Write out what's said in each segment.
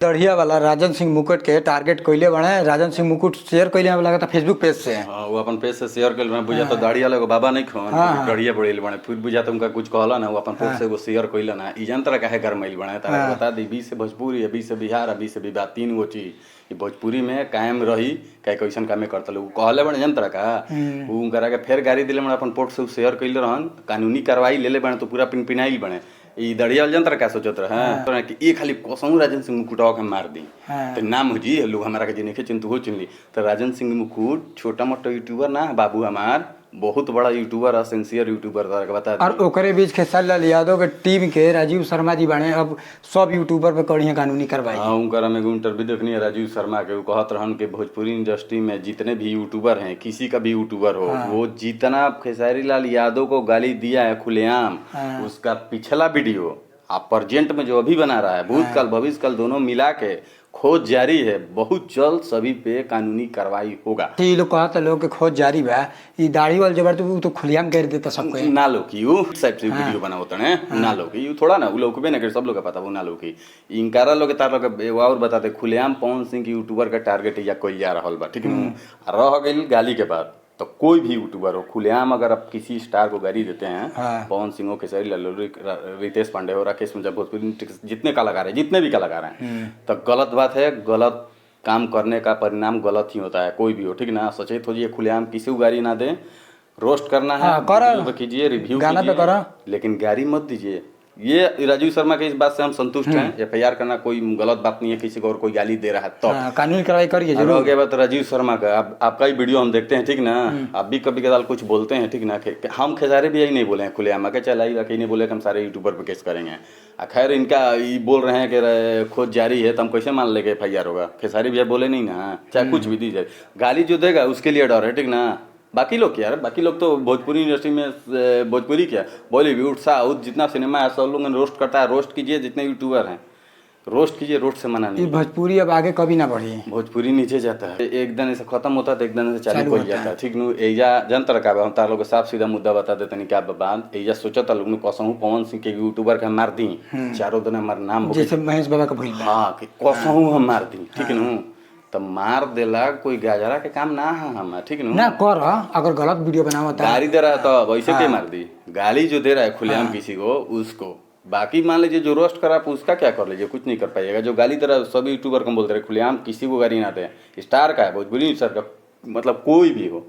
दढ़िया वाला राजन सिंह मुकुट के टारगेट कइले बने। राजन सिंह मुकुट शेयर कइले हमें लगा था फेसबुक पेज से। हाँ, वो अपन पेज से शेयर कर बने। बुझा तो दाढ़ी वाले को बाबा नहीं खोन गढ़िया बड़ेल बने। फिर बुझा तो उनका कुछ कहला ना, वो अपन पेज से वो शेयर कइला ना। ई जनता काहे गरमैल बने तारा बता दी। 20 से भोजपुरी, 20 से बिहार, 20 से विवाद, तीन गो चीज ई भोजपुरी में कायम रही। काहे कैसन कामे करता लोग कहले बने जनता का उ उनकरा के फेर गाड़ी दिले बने। अपन पोस्ट से शेयर कइले रहन, कानूनी कार्रवाई लेले बने। तो पूरा पिनपिनाइल बने। ई दड़िया वाले जनता का सोचत रहे कि ये खाली कसम राजन सिंह मुकुटवा के मार दी तो नाम हो जी लोग हमारा के जिन्हें चिंतु हो चुनली। तो राजन सिंह मुकुट छोटा मोटा यूट्यूबर ना बाबू, हमार बहुत बड़ा यूट्यूबर है, सिंसियर यूट्यूबर बता और ओकरे बीच खेसारी लाल यादव के टीम के राजीव शर्मा जी बने। अब सब यूट्यूबर पे कड़ी कानूनी कार्रवाई। हाँ, उनका में इंटरव्यू देखनी है राजीव शर्मा के। वो कहत रहन कि भोजपुरी इंडस्ट्री में जितने भी यूट्यूबर हैं, किसी का भी यूट्यूबर हो, वो जितना खेसारी लाल यादव को गाली दिया है खुलेआम, उसका पिछला वीडियो आप प्रेजेंट में जो अभी बना रहा है, भूतकाल भविष्यकाल दोनों मिला के खोज जारी है। बहुत जल्द सभी पे कानूनी कार्रवाई होगा। ये लोग कहता लोग के खोज जारी बा। ये दाढ़ी वाले जबर तो खुलेआम कर देता सबको ना लो कि यू टाइप से वीडियो बना होता है ना लो कि यू थोड़ा ना उ लोग भी ना कर सब लोग का पता वो ना लो कि इनकारा लोग तार लोग और बताते खुलेआम पवन सिंह के यूट्यूबर का टारगेट या कोई जा रहल बा। ठीक है, रह गई गाली के बाद तो कोई भी यूट्यूबर हो खुलेआम अगर आप किसी स्टार को गाली देते हैं, पवन सिंह हो, खेसारी लाल, रितेश पांडे हो, राकेश मुजफ्फर, भोजपुरी जितने कलाकार हैं, जितने भी कलाकार हैं, तो गलत बात है। गलत काम करने का परिणाम गलत ही होता है। कोई भी हो, ठीक ना, सचेत हो जाइए। खुलेआम किसी को गाली ना दें। रोस्ट करना है कीजिए, रिव्यू कीजिए, लेकिन गाली मत दीजिए। ये राजीव शर्मा के इस बात से हम संतुष्ट हैं। एफआईआर करना कोई गलत बात नहीं है। किसी को और कोई गाली दे रहा है तो कानूनी कार्रवाई करिए जरूर। हो गया बात राजीव शर्मा का। आपका ही वीडियो हम देखते हैं, ठीक ना, आप भी कभी कदाल कुछ बोलते हैं, ठीक ना। हम खेसारी भी यही नहीं बोले हैं खुलेआम के चलाई कहीं नहीं बोले कि हम सारे यूट्यूबर पे केस करेंगे। खैर इनका ये बोल रहे हैं कि खोज जारी है, तो हम कैसे मान लेंगे एफआईआर होगा। खेसारी भैया बोले नहीं ना, चाहे कुछ भी दीजिए, गाली जो देगा उसके लिए डर है, ठीक ना। बाकी लोग क्या, बाकी लोग तो भोजपुरी इंडस्ट्री में भोजपुरी क्या बॉलीवुड साउथ जितना सिनेमा है सब लोग रोस्ट करता है। रोस्ट कीजिए, जितने यूट्यूबर हैं रोस्ट कीजिए, रोस्ट से मना नहीं। भोजपुरी अब आगे कभी ना बढ़ी। भोजपुरी नीचे जाता है, एक दिन से खत्म होता है, एक दिन से चालू हो जाता है। ठीक नु एजा जनता का हम तार लोग साफ सीधा मुद्दा बता देते नहीं क्या बात। एजा सोचता लोग कसहूं पवन सिंह के यूट्यूबर के मार दी, चारों दिन हमार नाम जैसे महेश बाबा का भइल। हाँ, कसहूं हम मार दी, ठीक नु। तो मार देला कोई गाजरा के काम ना है हम, ठीक ना कर। अगर गलत वीडियो बनावता गाली दे रहा है तो वैसे क्या मार दी। गाली जो दे रहा है खुलेआम किसी को उसको, बाकी मान लीजिए जो रोस्ट करा उसका क्या कर लीजिए, कुछ नहीं कर पाइएगा। जो गाली दे रहा है सभी यूट्यूबर को बोलते रहे खुलेआम किसी को गाली ना दे। स्टार का है, भोजपुरी स्टार का, मतलब कोई भी हो,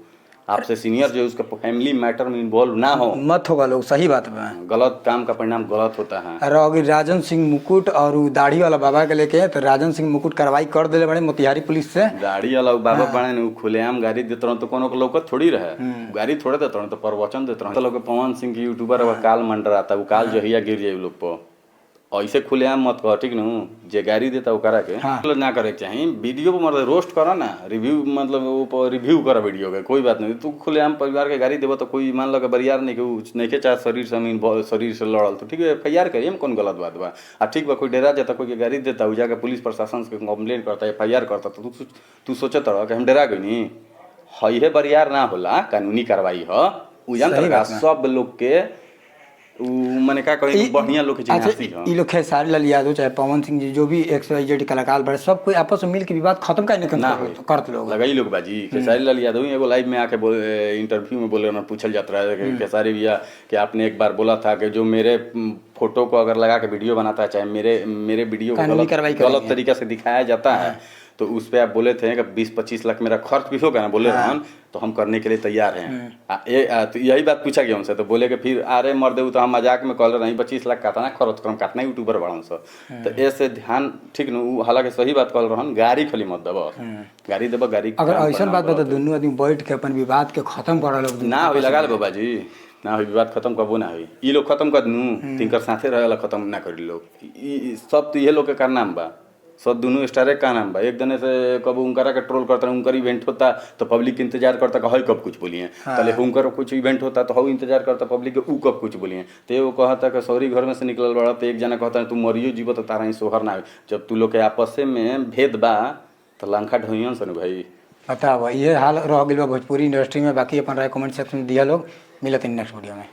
आपसे सीनियर जो उसका फैमिली मैटर में इन्वॉल्व ना हो मत होगा लोग। सही बात है, गलत काम का परिणाम गलत होता है। अरे राजन सिंह मुकुट और दाढ़ी वाला बाबा के लेके तो राजन सिंह मुकुट कार्रवाई कर दिले बड़े मोतिहारी पुलिस से। दाढ़ी वाला बाबा बने न खुलेआम गाड़ी देते रहो तो कोनो को लौकत थोड़ी रहे, गाड़ी थोड़े देते रहो तो प्रवचन देते रहो। तो लोग पवन सिंह की यूट्यूबर काल मंडरा था, वो काल जो हिया गिर जाए लोग पर। ऐसे खुलेआम मत कह, ठीक न। जे गाड़ी देता वो करा के ना करे चाहिए। वीडियो पर मतलब रोस्ट करो ना, रिव्यू मतलब वो रिव्यू करो वीडियो के, कोई बात नहीं। तू खुलेआम परिवार के गाड़ी देबो तो कोई मान लो कि बरियार नहीं के चाहे शरीर से शरीर से लड़ल तो ठीक है एफआईआर करिए में कौन गलत बात बा। आ ठीक बा, कोई डेरा जाता, कोई के गाड़ी देता, वो जाके पुलिस प्रशासन से कंप्लेन करता, एफआईआर करता, तो तू सोचत रह कि हम डेरा गई नहीं है। बरियार ना होला, कानूनी कार्रवाई है। उ जनता सब लोग के मैंने क्या कही बढ़िया लोग ये लोग खेसारी लाल यादव चाहे पवन सिंह जी जो भी XYZ कलाकार बड़े सब कोई आपस में मिल के विवाद खत्म करते लोग लगाई लोग बाजी। खेसारी लाल यादव एगो लाइव में आके इंटरव्यू में बोले, पूछल जाता है खेसारी भैया कि आपने एक बार बोला था कि जो मेरे फोटो को अगर लगा के वीडियो बनाता है, चाहे मेरे वीडियो को गलत तरीका से दिखाया जाता है, तो उस पर आप बोले थे कि 20-25 लाख मेरा खर्च भी होगा ना, बोले रहन तो हम करने के लिए तैयार हैं। तो यही बात पूछा गया उनसे, तो बोले कि फिर अरे मर दे तो हम मजाक में कह रहे 25 लाख काटना खर्च करम काटना यूट्यूबर बड़ा से। तो ऐसे ध्यान, ठीक न, हालांकि सही बात कह रहन, गाड़ी खाली मत देव, गाड़ी देव गाड़ी। अगर ऐसा बात बता दोनों आदमी बैठ के अपन विवाद के खत्म कर लोग ना हो लगा ले बाबा जी, ना हो विवाद खत्म कबो ना हो। ये लोग खत्म कर दूँ, तिनकर साथे रहे खत्म ना करी लोग। सब तो ये लोग के करना बा, सब दोनों स्टारे का नाम बा। एक दिन से कब उनकरा के ट्रोल करता है, उनकर इवेंट होता तो पब्लिक इंतजार करता कि हई कब कुछ बोलिए। पहले उनकर कुछ इवेंट होता तो हऊ इंतजार करता पब्लिक के ऊ कब कुछ बोलिए। तो वो कहता कि सॉरी घर में से निकल बड़ा, तो एक जना कहता है तू मरियो जीवो तो तारा ही सोहर ना हो। जब तू लोग के आपस में भेद बा तो लंका ढोइयन से भाई बताओ। ये हाल रह गई भोजपुरी इंडस्ट्री में। बाकी अपन राय कमेंट सेक्शन में दिया लोग। मिलते हैं नेक्स्ट वीडियो में।